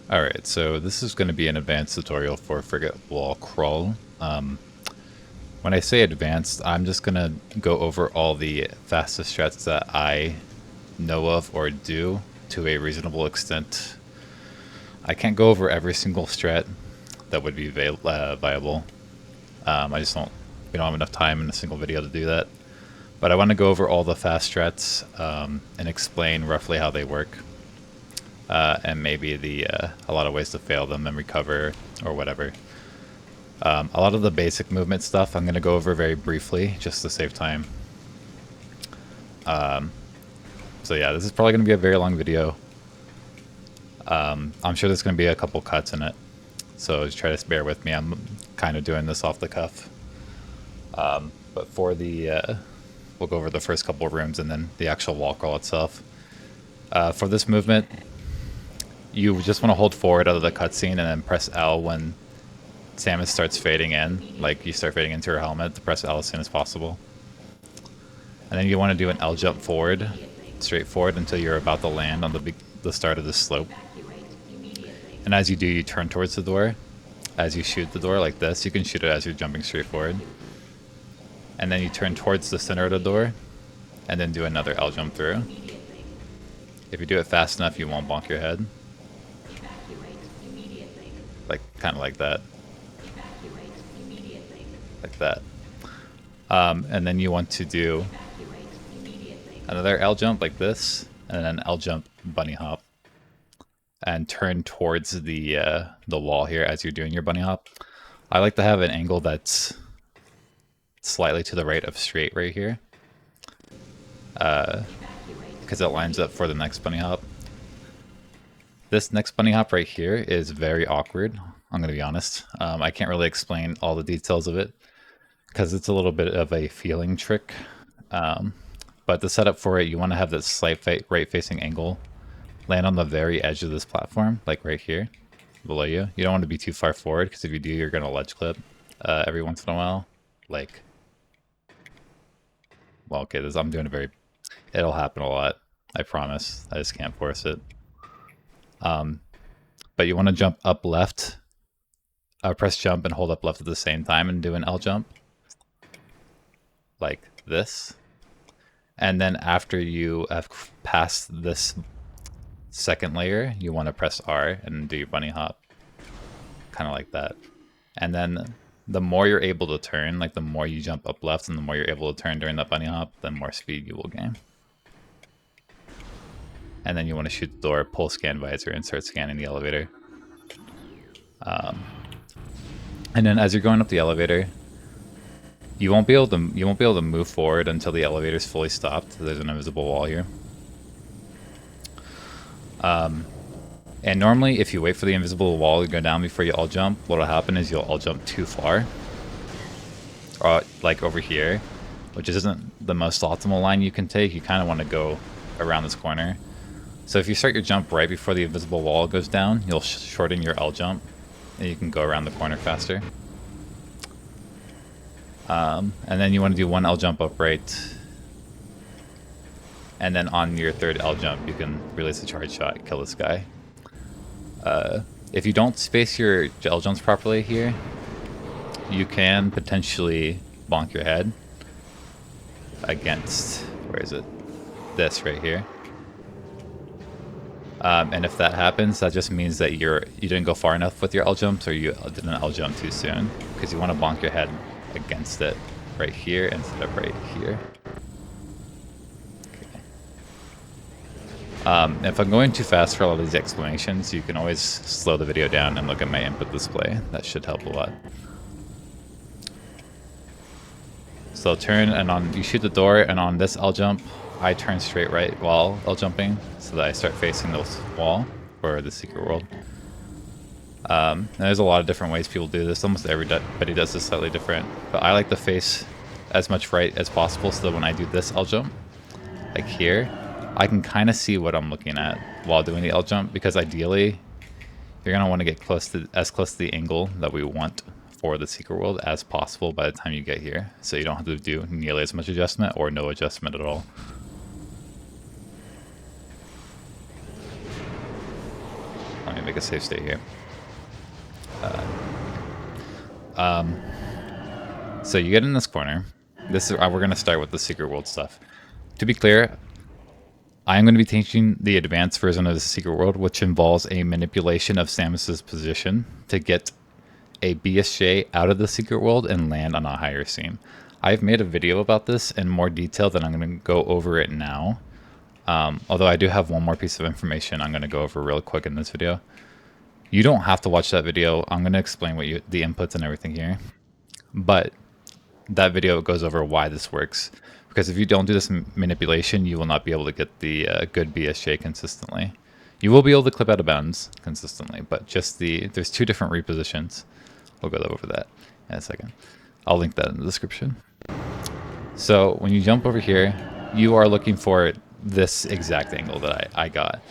Alright, so this is going to be an advanced tutorial for Frigate Wallcrawl. When I say advanced, I'm just going to go over all the fastest strats that I know of or do to a reasonable extent. I can't go over every single strat that would be viable. I just don't, we don't have enough time in a single video to do that. But I want to go over all the fast strats and explain roughly how they work. And maybe a lot of ways to fail them and recover or whatever. A lot of the basic movement stuff I'm going to go over very briefly just to save time. So yeah, this is probably going to be a very long video. I'm sure there's going to be a couple cuts in it, so just try to bear with me. I'm kind of doing this off the cuff. But for the we'll go over the first couple of rooms and then the actual wall crawl itself. For this movement, you just want to hold forward out of the cutscene and then press L when Samus starts fading in, like you start fading into her helmet, to press L as soon as possible. And then you want to do an L jump forward, straight forward until you're about to land on the start of the slope. And as you do, you turn towards the door. As you shoot the door like this, you can shoot it as you're jumping straight forward. And then you turn towards the center of the door, and then do another L jump through. If you do it fast enough, you won't bonk your head. Like, kind of like that. Like that. And then you want to do another L jump like this, and then L jump bunny hop. And turn towards the wall here as you're doing your bunny hop. I like to have an angle that's slightly to the right of straight right here. Because it lines up for the next bunny hop. This next bunny hop right here is very awkward, I'm going to be honest. I can't really explain all the details of it because it's a little bit of a feeling trick. But the setup for it, you want to have this slight right-facing angle. Land on the very edge of this platform, like right here, below you. You don't want to be too far forward, because if you do, you're going to ledge clip every once in a while. Like, well, okay, I'm doing it'll happen a lot, I promise. I just can't force it. But you want to jump up left, press jump and hold up left at the same time and do an L jump. Like this. And then after you have passed this second layer, you want to press R and do your bunny hop. Kind of like that. And then the more you're able to turn, like the more you jump up left and the more you're able to turn during that bunny hop, the more speed you will gain. And then you want to shoot the door, pull scan visor, and start scanning the elevator. And then as you're going up the elevator, you won't be able to move forward until the elevator is fully stopped. There's an invisible wall here. And normally, if you wait for the invisible wall to go down before you all jump, what'll happen is you'll all jump too far. Like over here, which isn't the most optimal line you can take. You kind of want to go around this corner. So if you start your jump right before the invisible wall goes down, you'll shorten your L jump, and you can go around the corner faster. And then you want to do one L jump upright. And then on your third L jump, you can release a charge shot and kill this guy. If you don't space your L jumps properly here, you can potentially bonk your head against, where is it? This right here. And if that happens, that just means that you didn't go far enough with your L jumps, or you did an L jump too soon, because you want to bonk your head against it right here instead of right here. If I'm going too fast for all of these explanations, you can always slow the video down and look at my input display. That should help a lot. So turn, and you shoot the door, and on this L jump, I turn straight right while L jumping, so that I start facing this wall, or the secret world. And there's a lot of different ways people do this. Almost everybody does this slightly different. But I like to face as much right as possible, so that when I do this L jump, like here, I can kind of see what I'm looking at while doing the L jump, because ideally, you're going to want to get as close to the angle that we want for the secret world as possible by the time you get here, so you don't have to do nearly as much adjustment or no adjustment at all. Let me make a safe state here. So you get in this corner. This is we're going to start with the secret world stuff. To be clear, I am going to be teaching the advanced version of the secret world, which involves a manipulation of Samus's position to get a BSJ out of the secret world and land on a higher scene. I've made a video about this in more detail than I'm going to go over it now. Although I do have one more piece of information I'm going to go over real quick in this video. You don't have to watch that video. I'm going to explain what the inputs and everything here. But that video goes over why this works. Because if you don't do this manipulation, you will not be able to get the good BSJ consistently. You will be able to clip out of bounds consistently, but just there's two different repositions. We'll go over that in a second. I'll link that in the description. So when you jump over here, you are looking for this exact angle that I got.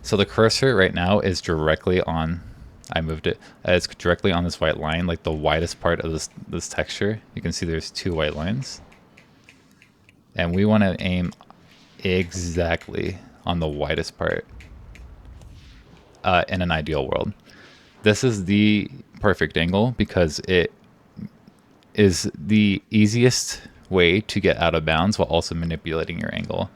So the cursor right now is directly on, I moved it, it's directly on this white line, like the widest part of this texture. You can see there's two white lines. And we want to aim exactly on the widest part in an ideal world. This is the perfect angle because it is the easiest way to get out of bounds while also manipulating your angle.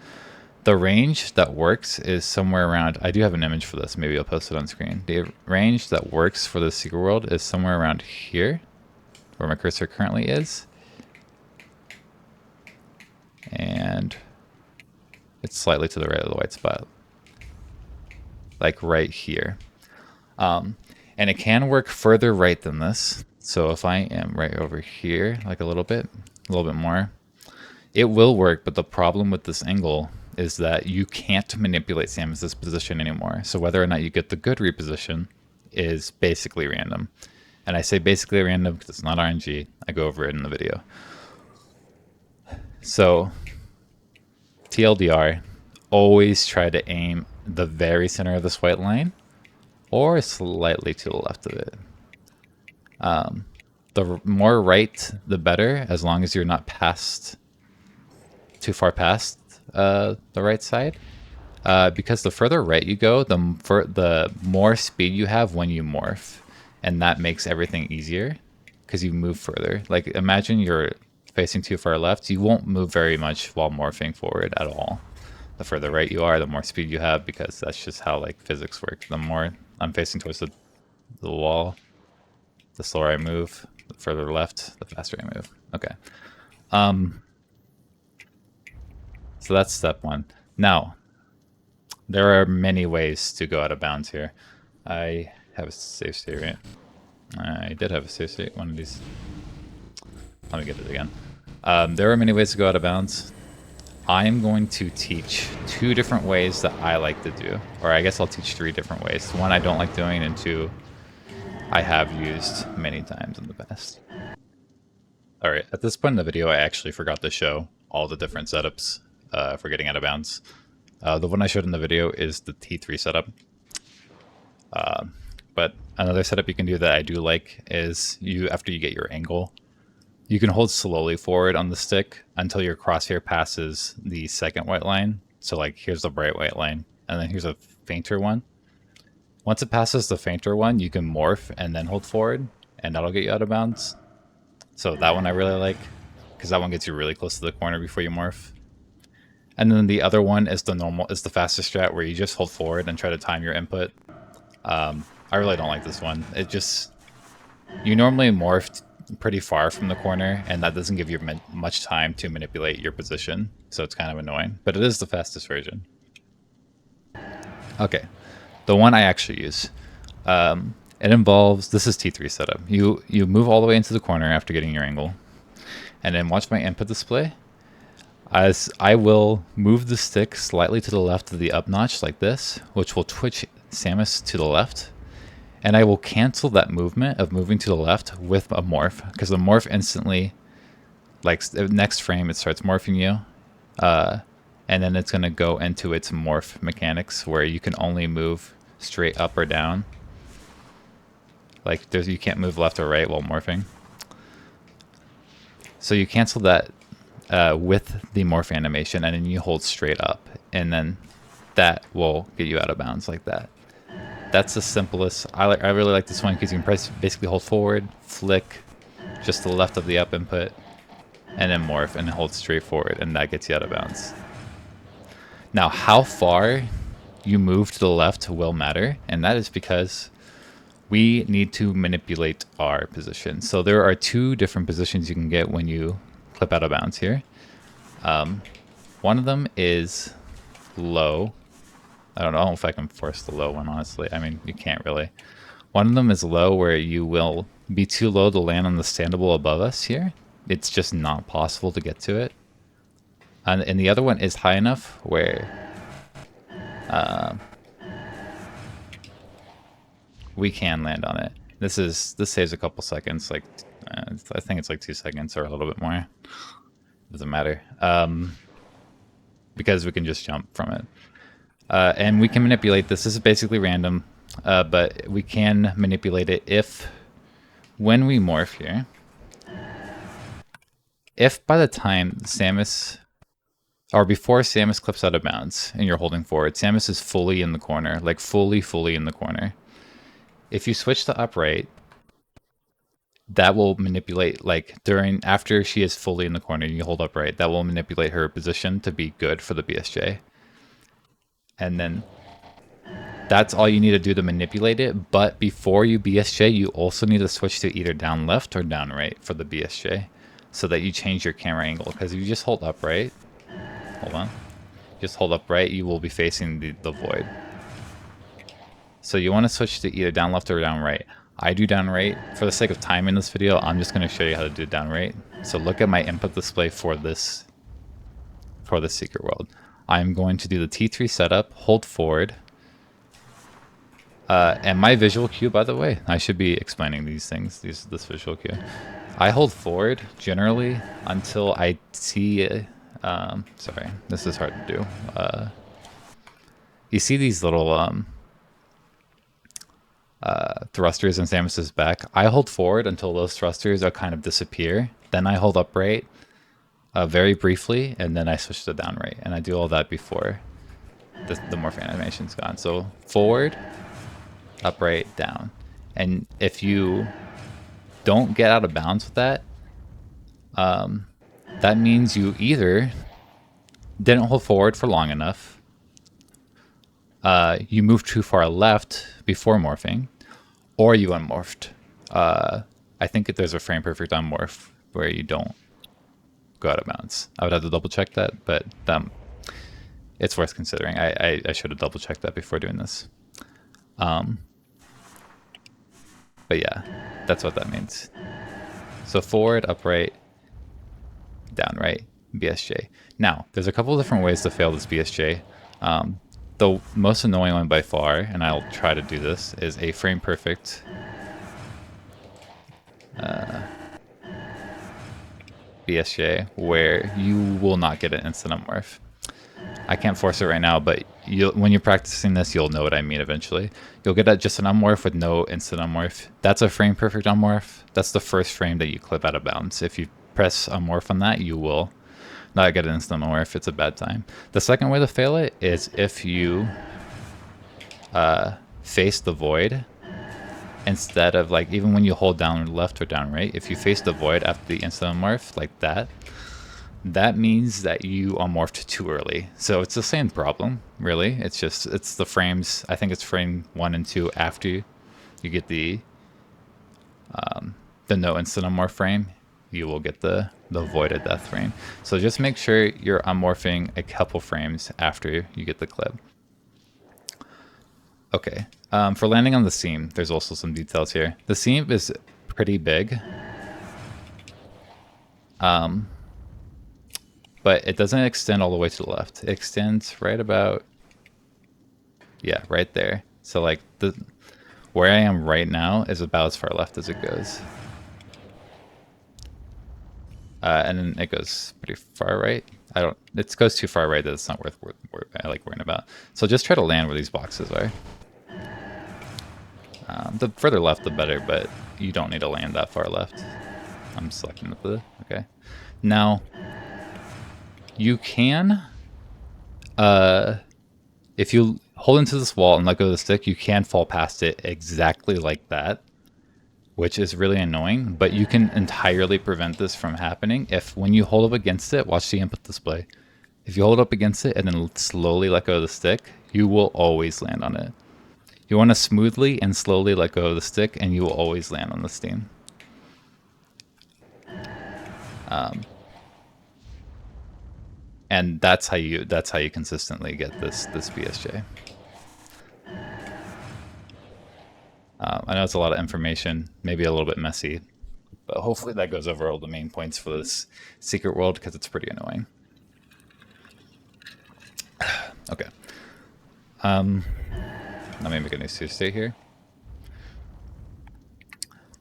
The range that works is somewhere around, I do have an image for this, maybe I'll post it on screen. The range that works for the secret world is somewhere around here, where my cursor currently is. And it's slightly to the right of the white spot, like right here. And it can work further right than this. So if I am right over here, like a little bit more, it will work. But the problem with this angle is that you can't manipulate Samus's position anymore. So whether or not you get the good reposition is basically random. And I say basically random because it's not RNG. I go over it in the video. So TLDR, always try to aim the very center of this white line or slightly to the left of it. The more right, the better, as long as you're not too far past the right side. Because the further right you go, the more speed you have when you morph. And that makes everything easier because you move further. Like imagine you're facing too far left, you won't move very much while morphing forward at all. The further right you are, the more speed you have, because that's just how like physics work. The more I'm facing towards the wall, the slower I move. The further left, the faster I move. Okay. So that's step one. Now, there are many ways to go out of bounds here. I have a safe state, right? I did have a safe state, one of these. Let me get it again. There are many ways to go out of bounds. I am going to teach two different ways that I like to do. Or I guess I'll teach three different ways. One I don't like doing, and two I have used many times in the past. Alright, at this point in the video I actually forgot to show all the different setups for getting out of bounds. The one I showed in the video is the T3 setup. But another setup you can do that I do like is after you get your angle, you can hold slowly forward on the stick until your crosshair passes the second white line. So like here's the bright white line, and then here's a fainter one. Once it passes the fainter one, you can morph and then hold forward, and that'll get you out of bounds. So that one I really like, because that one gets you really close to the corner before you morph. And then the other one is the fastest strat, where you just hold forward and try to time your input. I really don't like this one. You normally morph pretty far from the corner, and that doesn't give you much time to manipulate your position, so it's kind of annoying, but it is the fastest version. Okay, the one I actually use, it involves, this is T3 setup. You move all the way into the corner after getting your angle, and then watch my input display, as I will move the stick slightly to the left of the up notch like this, which will twitch Samus to the left. And I will cancel that movement of moving to the left with a morph, because the morph instantly, like next frame, it starts morphing you. And then it's going to go into its morph mechanics where you can only move straight up or down. Like you can't move left or right while morphing. So you cancel that with the morph animation, and then you hold straight up. And then that will get you out of bounds like that. that's the simplest. I really like this one because you can basically hold forward, flick just to the left of the up input, and then morph and hold straight forward, and that gets you out of bounds. Now, how far you move to the left will matter, and that is because we need to manipulate our position. So there are two different positions you can get when you clip out of bounds here. One of them is low. I don't know if I can force the low one, honestly. I mean, you can't really. One of them is low, where you will be too low to land on the standable above us here. It's just not possible to get to it. And the other one is high enough where we can land on it. This saves a couple seconds, like I think it's like 2 seconds or a little bit more. Doesn't matter, because we can just jump from it. And we can manipulate this. This is basically random, but we can manipulate it if, when we morph here, if by the time Samus, or before Samus clips out of bounds and you're holding forward, Samus is fully in the corner, like fully in the corner. If you switch to upright, that will manipulate, like after she is fully in the corner and you hold upright, that will manipulate her position to be good for the BSJ. And then that's all you need to do to manipulate it. But before you BSJ, you also need to switch to either down left or down right for the BSJ, so that you change your camera angle. Because if you just hold upright, hold on, just hold upright, you will be facing the void. So you want to switch to either down left or down right. I do down right. For the sake of time in this video, I'm just going to show you how to do down right. So look at my input display for this secret world. I'm going to do the T3 setup, hold forward. And my visual cue, by the way, I should be explaining these things, this visual cue. I hold forward generally until I see, sorry, this is hard to do. You see these little thrusters in Samus's back. I hold forward until those thrusters are kind of disappear. Then I hold upright very briefly, and then I switch to down right. And I do all that before the morph animation's gone. So forward, upright, down. And if you don't get out of bounds with that, that means you either didn't hold forward for long enough, you moved too far left before morphing, or you unmorphed. I think there's a frame perfect unmorph where you don't go out of bounds. I would have to double check that, but it's worth considering. I should have double checked that before doing this. But yeah, that's what that means. So forward, upright, down right, BSJ. Now, there's a couple different ways to fail this BSJ. The most annoying one by far, and I'll try to do this, is a frame perfect BSJ where you will not get an instant unmorph. I can't force it right now, but when you're practicing this, you'll know what I mean eventually. You'll get just an unmorph with no instant unmorph. That's a frame perfect unmorph. That's the first frame that you clip out of bounds. If you press unmorph on that, you will not get an instant unmorph. It's a bad time. The second way to fail it is if you face the void instead of, like, even when you hold down left or down right, if you face the void after the instant unmorph like that, that means that you unmorphed too early. So it's the same problem, really. It's just, it's the frames. I think it's frame 1 and 2 after you get the no instant unmorph frame, you will get the voided death frame. So just make sure you're unmorphing a couple frames after you get the clip. Okay, for landing on the seam, there's also some details here. The seam is pretty big. But it doesn't extend all the way to the left. It extends right about, yeah, right there. So like where I am right now is about as far left as it goes. And then it goes pretty far right. It goes too far right that it's not worth worrying about. So just try to land where these boxes are. The further left, the better, but you don't need to land that far left. I'm selecting okay. Now, you can, if you hold into this wall and let go of the stick, you can fall past it exactly like that, which is really annoying, but you can entirely prevent this from happening if when you hold up against it, watch the input display. If you hold up against it and then slowly let go of the stick, you will always land on it. You want to smoothly and slowly let go of the stick and you will always land on the steam. And that's how you consistently get this BSJ. I know it's a lot of information, maybe a little bit messy, but hopefully that goes over all the main points for this secret world because it's pretty annoying. Okay. Let me make a new save state here.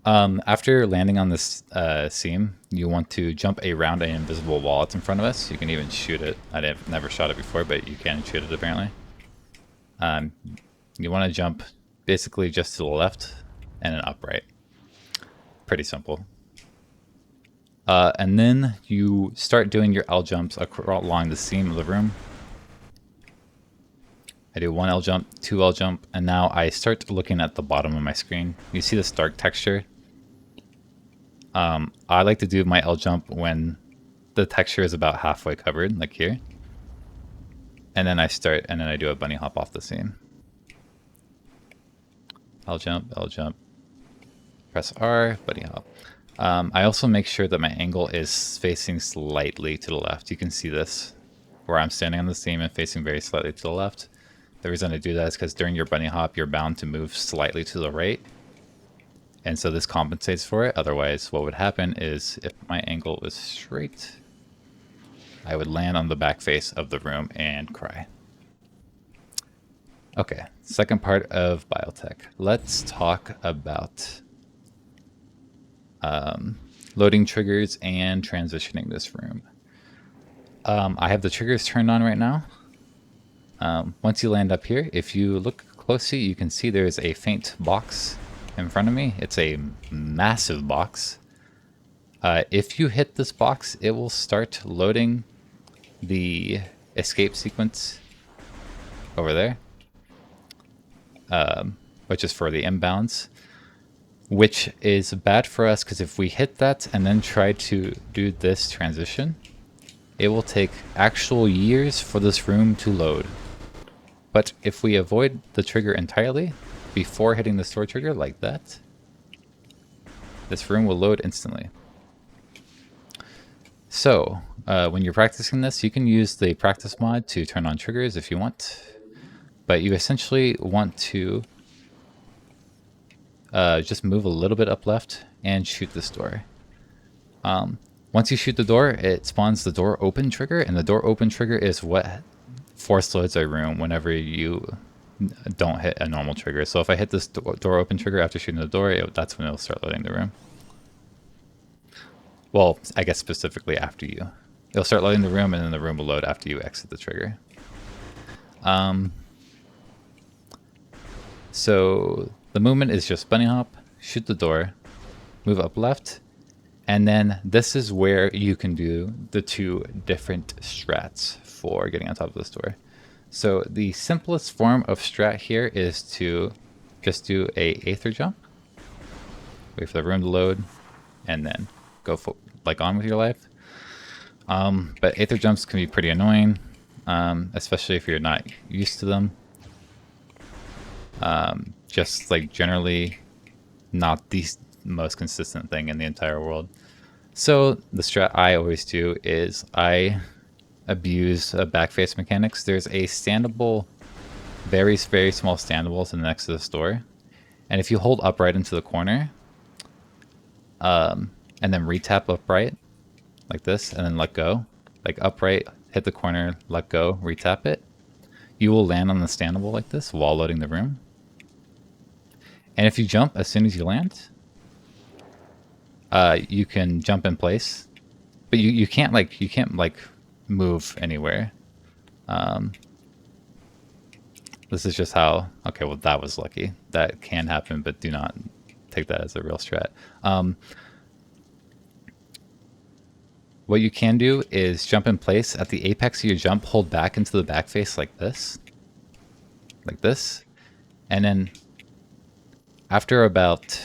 After landing on this seam, you want to jump around an invisible wall that's in front of us. You can even shoot it. I've never shot it before, but you can shoot it apparently. You want to jump basically just to the left and then upright. Pretty simple. And then you start doing your L jumps along the seam of the room. I do 1 L jump, 2 L jump, and now I start looking at the bottom of my screen. You see this dark texture? I like to do my L jump when the texture is about halfway covered, like here. And then I do a bunny hop off the seam. L jump, press R, bunny hop. I also make sure that my angle is facing slightly to the left. You can see this, where I'm standing on the seam and facing very slightly to the left. The reason I do that is because during your bunny hop, you're bound to move slightly to the right. And so this compensates for it. Otherwise, what would happen is if my angle was straight, I would land on the back face of the room and cry. Okay, second part of Biotech. Let's talk about loading triggers and transitioning this room. I have the triggers turned on right now. Once you land up here, if you look closely, you can see there's a faint box in front of me. It's a massive box. If you hit this box, it will start loading the escape sequence over there, which is for the inbounds, which is bad for us because if we hit that and then try to do this transition, it will take actual years for this room to load. But if we avoid the trigger entirely before hitting the store trigger like that, this room will load instantly. So when you're practicing this, you can use the practice mod to turn on triggers if you want, but you essentially want to just move a little bit up left and shoot this door. Once you shoot the door, it spawns the door open trigger, and the door open trigger is what force loads a room whenever you don't hit a normal trigger. So if I hit this door open trigger after shooting the door, that's when it'll start loading the room. Well, I guess specifically after you. It'll start loading the room, and then the room will load after you exit the trigger. So the movement is just bunny hop, shoot the door, move up left, and then this is where you can do the 2 different strats for getting on top of this door. So the simplest form of strat here is to just do a aether jump, wait for the room to load, and then go on with your life. But aether jumps can be pretty annoying, especially if you're not used to them. Just like generally not the most consistent thing in the entire world. So the strat I always do is I abuse backface mechanics. There's a standable, very small standable to the next to the store, and if you hold upright into the corner, and then retap upright like this, and then let go, like upright, hit the corner, let go, retap it, you will land on the standable like this while loading the room. And if you jump as soon as you land, you can jump in place, but you can't move anywhere. This is just how. Okay, well that was lucky. That can happen, but do not take that as a real strat. What you can do is jump in place at the apex of your jump, hold back into the back face like this, like this. And then after about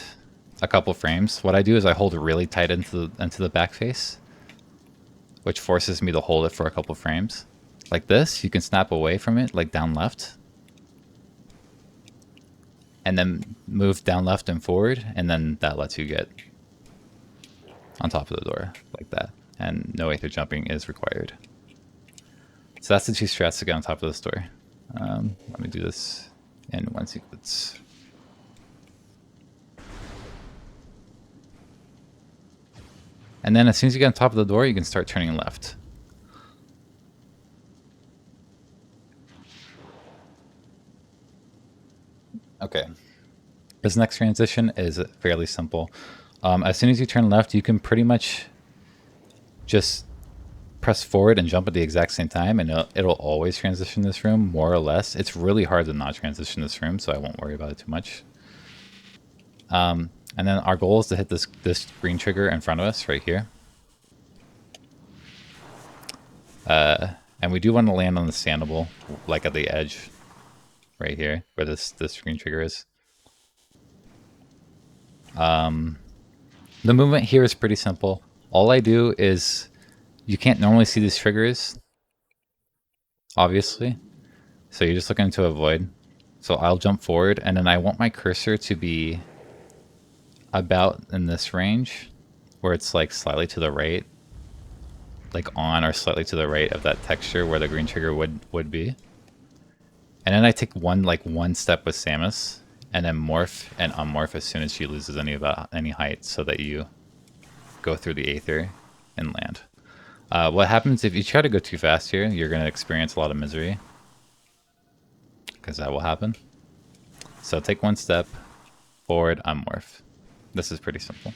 a couple frames, what I do is I hold it really tight into the back face, which forces me to hold it for a couple frames. Like this, you can snap away from it, like down left. And then move down left and forward, and then that lets you get on top of the door, like that. And no aether jumping is required. So that's the two strats to get on top of this door. Let me do this in one sequence. And then as soon as you get on top of the door, you can start turning left. Okay. This next transition is fairly simple. As soon as you turn left, you can pretty much just press forward and jump at the exact same time, and it'll always transition this room, more or less. It's really hard to not transition this room, so I won't worry about it too much. And then our goal is to hit this green trigger in front of us right here. And we do want to land on the standable, like at the edge, right here, where this green trigger is. The movement here is pretty simple. All I do is, you can't normally see these triggers, obviously, so you're just looking to avoid. So I'll jump forward, and then I want my cursor to be about in this range, where it's like slightly to the right, like on or slightly to the right of that texture where the green trigger would be. And then I take one step with Samus, and then morph and unmorph as soon as she loses any height, so that you go through the aether and land. What happens if you try to go too fast here, you're going to experience a lot of misery, because that will happen. So take one step forward, unmorph. This is pretty simple.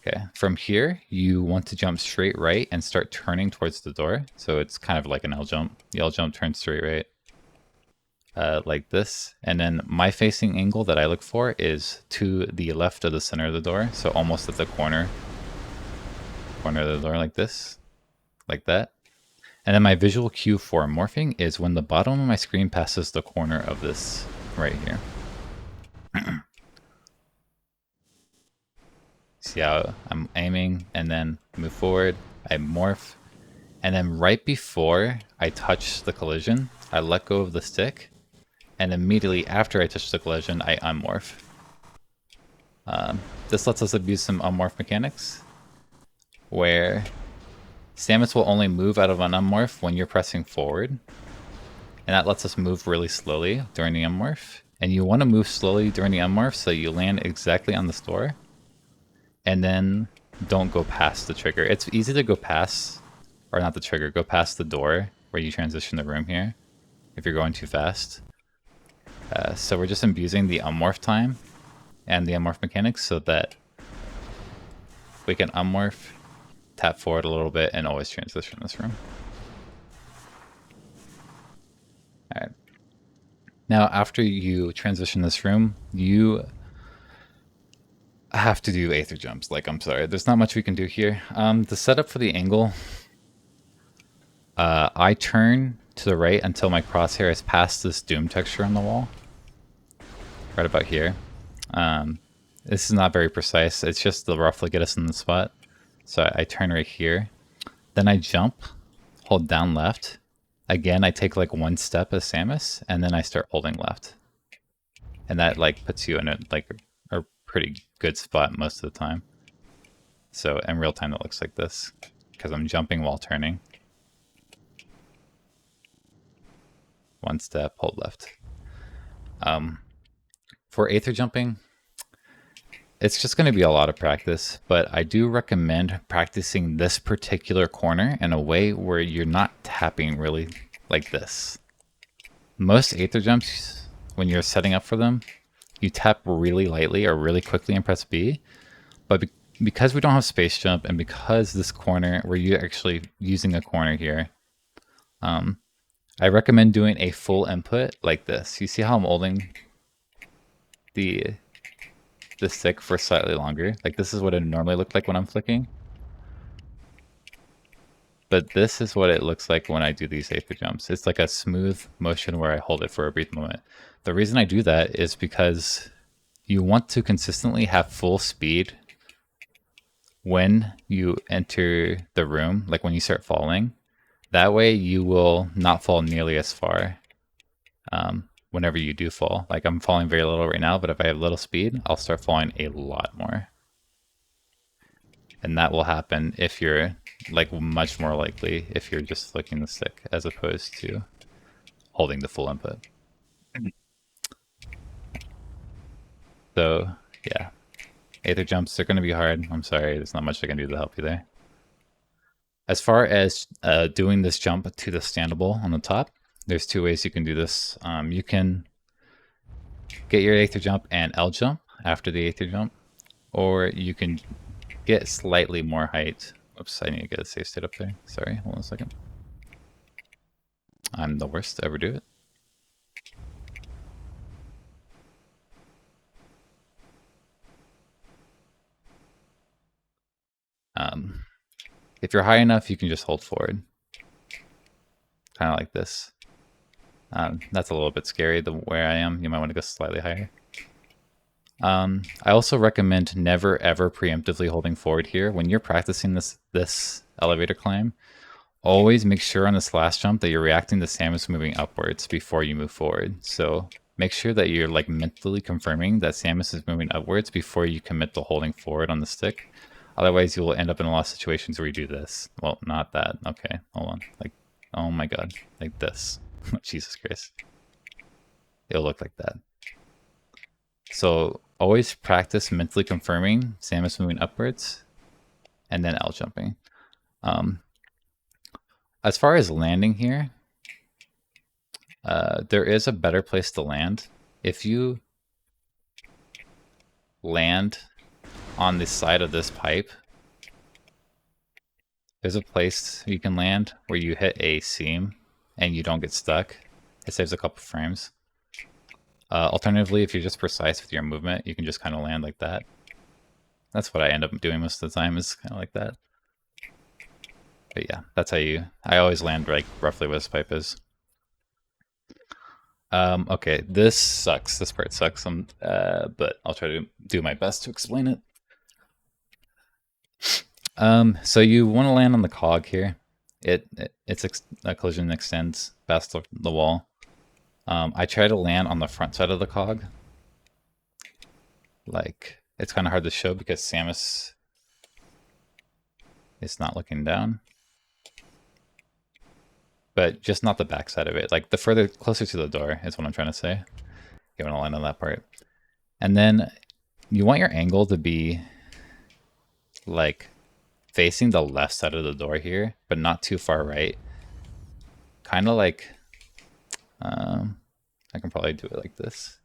Okay, from here, you want to jump straight right and start turning towards the door. So it's kind of like an L jump. The L jump turns straight right. Like this. And then my facing angle that I look for is to the left of the center of the door. So almost at the corner of the door, like this. Like that. And then my visual cue for morphing is when the bottom of my screen passes the corner of this right here. See how I'm aiming and then move forward, I morph, and then right before I touch the collision, I let go of the stick, and immediately after I touch the collision, I unmorph. This lets us abuse some unmorph mechanics, where Samus will only move out of an unmorph when you're pressing forward, and that lets us move really slowly during the unmorph. And you want to move slowly during the unmorph so you land exactly on this door, and then don't go past the trigger. It's easy to go past, or not the trigger, go past the door where you transition the room here if you're going too fast. So we're just abusing the unmorph time and the unmorph mechanics so that we can unmorph, tap forward a little bit, and always transition this room. Alright. Now after you transition this room, you have to do aether jumps. Like, I'm sorry, there's not much we can do here. The setup for the angle, I turn to the right until my crosshair is past this doom texture on the wall. Right about here. This is not very precise, it's just to roughly get us in the spot. So I turn right here. Then I jump, hold down left. Again, I take like one step as Samus, and then I start holding left. And that like puts you in a pretty good spot most of the time. So in real time, it looks like this, because I'm jumping while turning. One step, hold left. For aether jumping, it's just going to be a lot of practice, but I do recommend practicing this particular corner in a way where you're not tapping really like this. Most aether jumps, when you're setting up for them, you tap really lightly or really quickly and press B, but because we don't have space jump, and because this corner, we're actually using a corner here, I recommend doing a full input like this. You see how I'm holding the stick for slightly longer? Like, this is what it normally looked like when I'm flicking. But this is what it looks like when I do these aether jumps. It's like a smooth motion where I hold it for a brief moment. The reason I do that is because you want to consistently have full speed when you enter the room, like when you start falling. That way you will not fall nearly as far whenever you do fall. Like I'm falling very little right now, but if I have little speed, I'll start falling a lot more. And that will happen if you're like much more likely if you're just flicking the stick as opposed to holding the full input. So yeah, aether jumps are going to be hard. I'm sorry, there's not much I can do to help you there. As far as doing this jump to the standable on the top, there's two ways you can do this. You can get your aether jump and L jump after the aether jump, or you can get slightly more height. Oops, I need to get a safe state up there. Sorry, hold on a second. I'm the worst to ever do it. If you're high enough, you can just hold forward. Kind of like this. That's a little bit scary the where I am. You might want to go slightly higher. I also recommend never ever preemptively holding forward here. When you're practicing this elevator climb, always make sure on this last jump that you're reacting to Samus moving upwards before you move forward. So make sure that you're like mentally confirming that Samus is moving upwards before you commit to holding forward on the stick. Otherwise, you will end up in a lot of situations where you do this. Well, not that. Okay, hold on. Like, oh my god, like this. Jesus Christ. It'll look like that. So always practice mentally confirming Samus moving upwards and then L jumping. As far as landing here, there is a better place to land. If you land on the side of this pipe, there's a place you can land where you hit a seam and you don't get stuck. It saves a couple frames. Alternatively, if you're just precise with your movement, you can just kind of land like that. That's what I end up doing most of the time, is kind of like that. But yeah, that's how I always land like roughly where this pipe is. Okay, this sucks. This part sucks. But I'll try to do my best to explain it. So you want to land on the cog here. Its collision extends past the wall. I try to land on the front side of the cog. Like, it's kind of hard to show because Samus is not looking down. But just not the back side of it. Like, the closer to the door is what I'm trying to say. You want to land on that part. And then you want your angle to be like facing the left side of the door here, but not too far right. Kind of like, I can probably do it like this.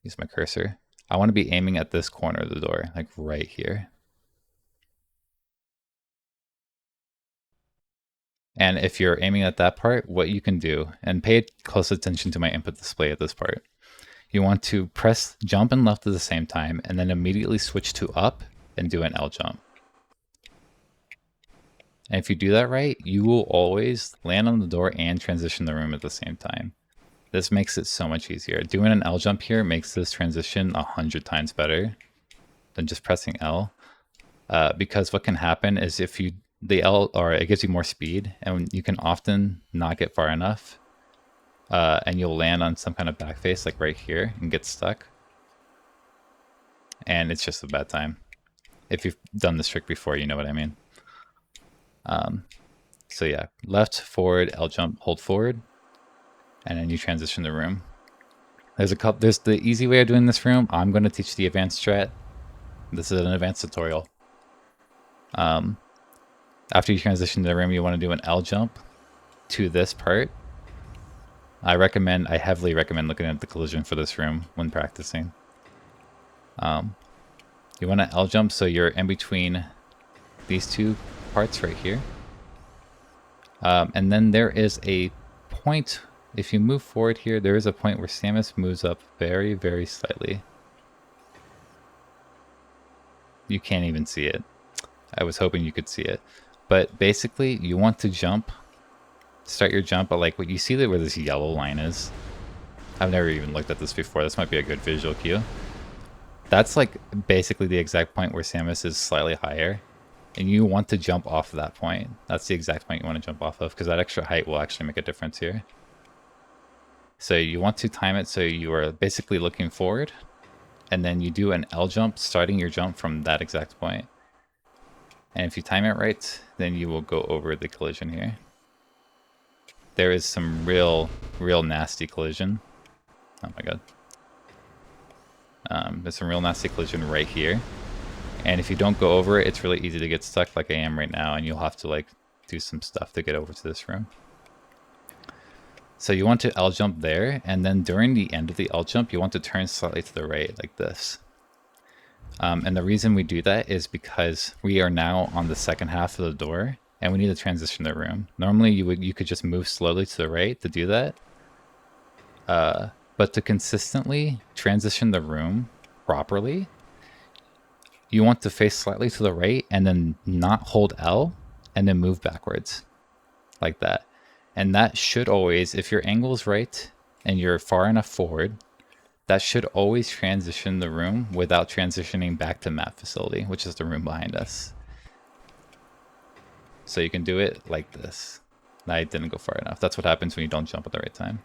Use my cursor. I want to be aiming at this corner of the door, like right here. And if you're aiming at that part, what you can do, and pay close attention to my input display at this part, you want to press jump and left at the same time, and then immediately switch to up and do an L jump. And if you do that right, you will always land on the door and transition the room at the same time. This makes it so much easier. Doing an L jump here makes this transition 100 times better than just pressing L. Because what can happen is if you, it gives you more speed, and you can often not get far enough, and you'll land on some kind of back face like right here and get stuck. And it's just a bad time. If you've done this trick before, you know what I mean. So yeah, left, forward, L jump, hold forward, and then you transition the room. There's the easy way of doing this room. I'm going to teach the advanced strat. This is an advanced tutorial. After you transition to the room, you want to do an L jump to this part. I heavily recommend looking at the collision for this room when practicing. You want to L jump so you're in between these two parts right here. And then there is a point, if you move forward here, there is a point where Samus moves up very, very slightly. You can't even see it. I was hoping you could see it. But basically, you want to jump, start your jump at like what you see there where this yellow line is. I've never even looked at this before. This might be a good visual cue. That's like basically the exact point where Samus is slightly higher. And you want to jump off of that point. That's the exact point you want to jump off of, because that extra height will actually make a difference here. So you want to time it so you are basically looking forward, and then you do an L jump, starting your jump from that exact point. And if you time it right, then you will go over the collision here. There is some real nasty collision. Oh my god. There's some real nasty collision right here. And if you don't go over it, it's really easy to get stuck like I am right now, and you'll have to like do some stuff to get over to this room. So you want to L jump there, and then during the end of the L jump, you want to turn slightly to the right like this. And the reason we do that is because we are now on the second half of the door, and we need to transition the room. Normally you could just move slowly to the right to do that. But to consistently transition the room properly, you want to face slightly to the right and then not hold L and then move backwards like that. And that should always, if your angle is right and you're far enough forward, that should always transition the room without transitioning back to map facility, which is the room behind us. So you can do it like this. I didn't go far enough. That's what happens when you don't jump at the right time.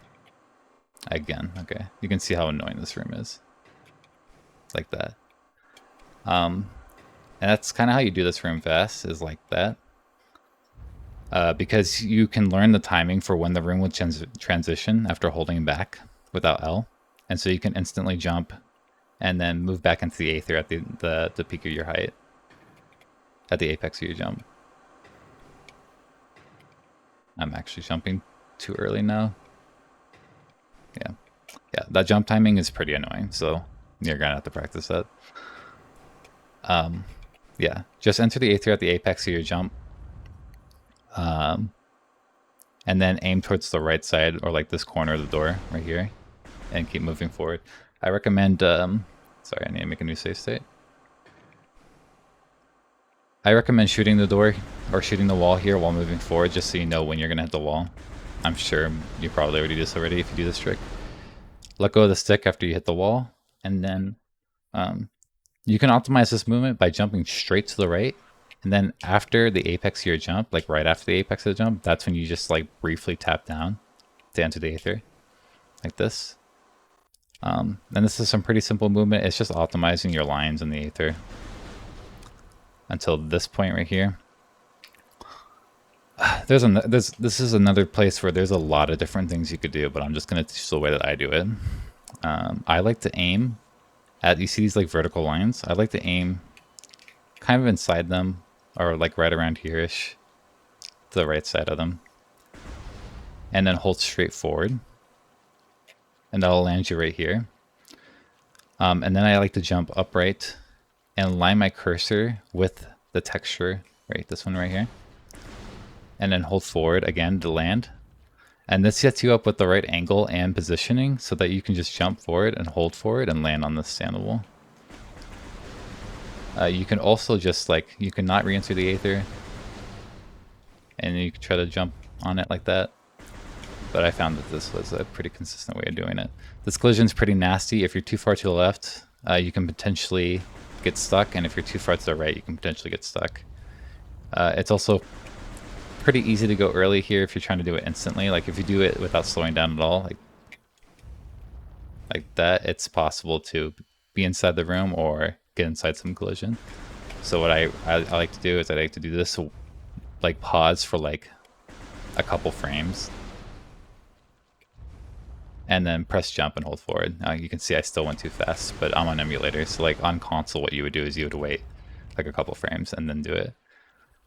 Again, okay. You can see how annoying this room is. Like that. And that's kind of how you do this room fast, is like that. Because you can learn the timing for when the room will transition after holding back without L. And so you can instantly jump and then move back into the aether at the peak of your height. At the apex of your jump. I'm actually jumping too early now. Yeah. Yeah, that jump timing is pretty annoying, so you're gonna have to practice that. Yeah, just enter the aether at the apex of your jump. And then aim towards the right side, or like this corner of the door right here, and keep moving forward. I recommend, sorry, I need to make a new save state. I recommend shooting the door or shooting the wall here while moving forward, just so you know when you're gonna hit the wall. I'm sure you probably already do this already if you do this trick. Let go of the stick after you hit the wall, and then you can optimize this movement by jumping straight to the right, and then after the apex of your jump, like right after the apex of the jump, that's when you just like briefly tap down to enter the aether, like this. And this is some pretty simple movement. It's just optimizing your lines in the aether until this point right here. This is another place where there's a lot of different things you could do, but I'm just gonna teach the way that I do it. I like to aim at, you see these like vertical lines? I like to aim kind of inside them, or like right around here-ish, to the right side of them. And then hold straight forward. And that'll land you right here. And then I like to jump upright and line my cursor with the texture, right, this one right here. And then hold forward again to land. And this sets you up with the right angle and positioning so that you can just jump forward and hold forward and land on the standable. You can also just like, you can not re-enter the aether and you can try to jump on it like that. But I found that this was a pretty consistent way of doing it. This collision is pretty nasty. If you're too far to the left, you can potentially get stuck, and if you're too far to the right, you can potentially get stuck. It's also pretty easy to go early here if you're trying to do it instantly. Like if you do it without slowing down at all, like that, it's possible to be inside the room or get inside some collision. So what I like to do is I like to do this, like pause for like a couple frames, and then press jump and hold forward. Now you can see I still went too fast, but I'm on emulator, so like on console what you would do is you would wait like a couple frames and then do it.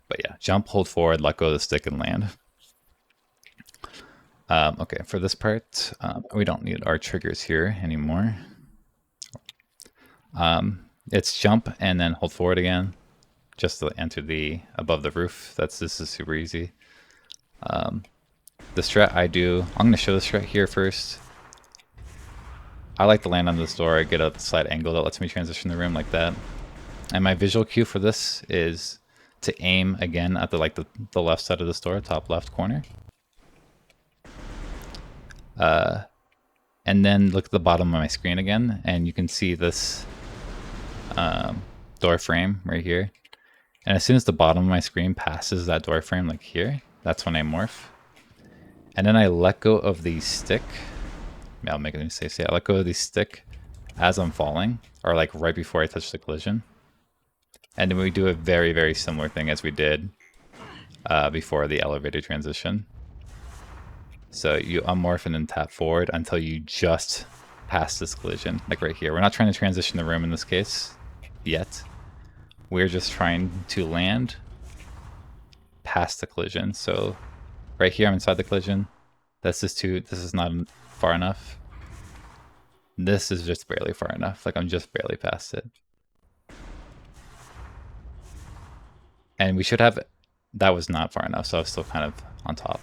But yeah, jump, hold forward, let go of the stick, and land. Okay, for this part, we don't need our triggers here anymore. It's jump and then hold forward again, just to enter the above the roof. This is super easy. The strat I do, I'm going to show the strat here first. I like to land on this door, get a slight angle that lets me transition the room like that. And my visual cue for this is to aim again at the left side of this door, top left corner. And then look at the bottom of my screen again, and you can see this door frame right here. And as soon as the bottom of my screen passes that door frame, like here, that's when I morph. And then I let go of the stick. I'll make it say, I let go of the stick as I'm falling, or like right before I touch the collision. And then we do a very, very similar thing as we did before the elevator transition. So you unmorph and then tap forward until you just pass this collision, like right here. We're not trying to transition the room in this case yet. We're just trying to land past the collision. So right here, I'm inside the collision. This is not far enough. This is just barely far enough. Like I'm just barely past it. And we should have, that was not far enough. So I was still kind of on top.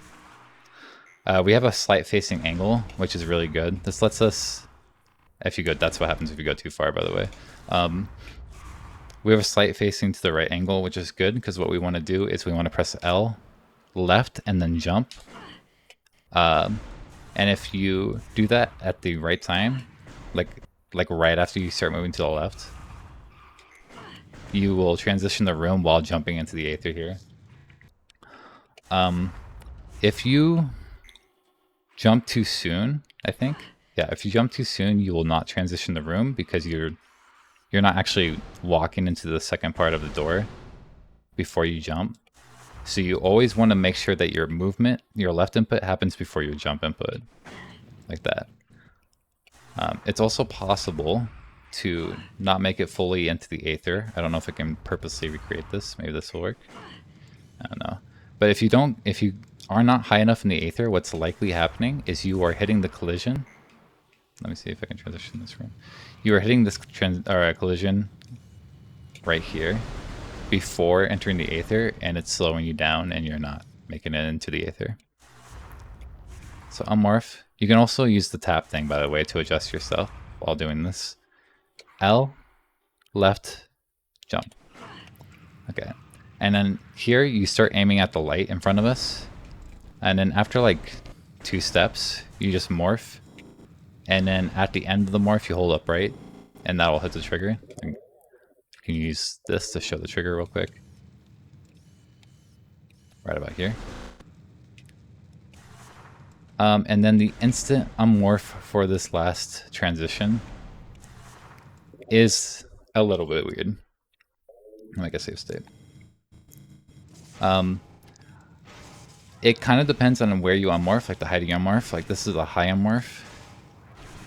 We have a slight facing angle, which is really good. This lets us, if you go, that's what happens if you go too far, by the way. We have a slight facing to the right angle, which is good because what we want to do is we want to press L, left, and then jump. And if you do that at the right time, like right after you start moving to the left, you will transition the room while jumping into the aether here. If you jump too soon, I think. Yeah, if you jump too soon, you will not transition the room because you're not actually walking into the second part of the door before you jump. So you always want to make sure that your movement, your left input happens before your jump input, like that. It's also possible to not make it fully into the aether. I don't know if I can purposely recreate this. Maybe this will work. I don't know. But if you are not high enough in the aether, what's likely happening is you are hitting the collision. Let me see if I can transition this room. You are hitting this collision right here before entering the aether, and it's slowing you down, and you're not making it into the aether. So unmorph. You can also use the tap thing, by the way, to adjust yourself while doing this. L, left, jump. Okay. And then here you start aiming at the light in front of us. And then after like 2 steps, you just morph. And then at the end of the morph, you hold upright, and that'll hit the trigger. You can use this to show the trigger real quick. Right about here. And then the instant unmorph for this last transition is a little bit weird. I'll make a save state. It kind of depends on where you unmorph, like the height of your unmorph. Like this is a high unmorph,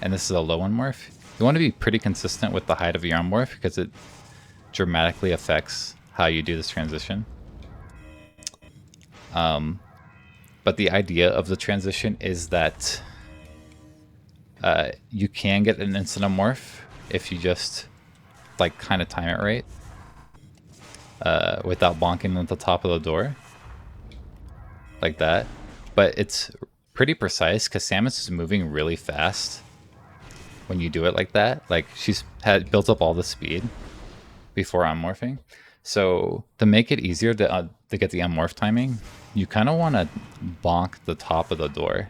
and this is a low unmorph. You want to be pretty consistent with the height of your unmorph because it dramatically affects how you do this transition. But the idea of the transition is that you can get an instant unmorph if you just like kind of time it right without bonking at the top of the door. Like that. But it's pretty precise because Samus is moving really fast when you do it like that. Like she's had built up all the speed before unmorphing. So to make it easier to get the unmorph timing, you kind of want to bonk the top of the door,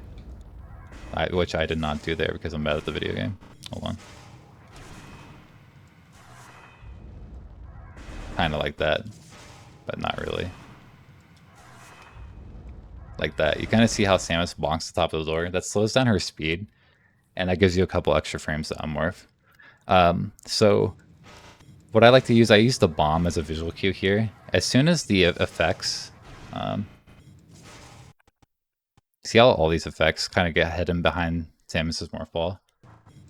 which I did not do there because I'm bad at the video game. Hold on. Kind of like that, but not really. Like that. You kind of see how Samus bonks the top of the door. That slows down her speed, and that gives you a couple extra frames to unmorph. So what I like to use, I use the bomb as a visual cue here. As soon as the effects, see how all these effects kind of get hidden behind Samus's morph ball?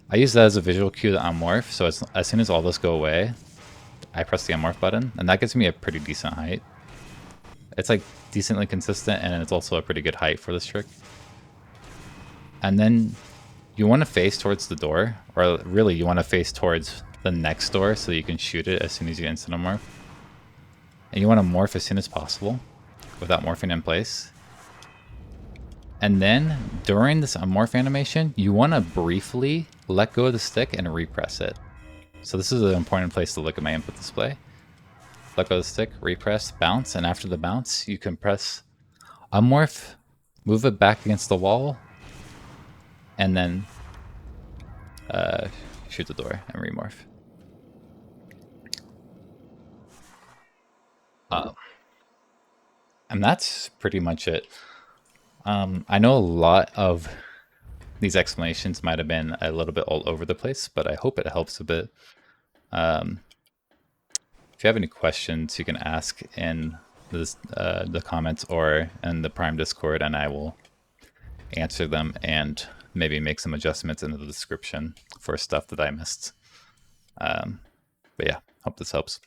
I use that as a visual cue to unmorph, so as soon as all those go away, I press the unmorph button, and that gives me a pretty decent height. It's like decently consistent, and it's also a pretty good height for this trick. And then you want to face towards the door, or really you want to face towards the next door so you can shoot it as soon as you instant morph. And you want to morph as soon as possible without morphing in place. And then during this unmorph animation, you want to briefly let go of the stick and repress it. So this is an important place to look at my input display. let go of the stick, repress, bounce, and after the bounce, you can press unmorph, move it back against the wall, and then shoot the door and remorph. And that's pretty much it. I know a lot of these explanations might have been a little bit all over the place, but I hope it helps a bit. If you have any questions, you can ask in the comments or in the Prime Discord, and I will answer them and maybe make some adjustments in the description for stuff that I missed. But yeah, hope this helps.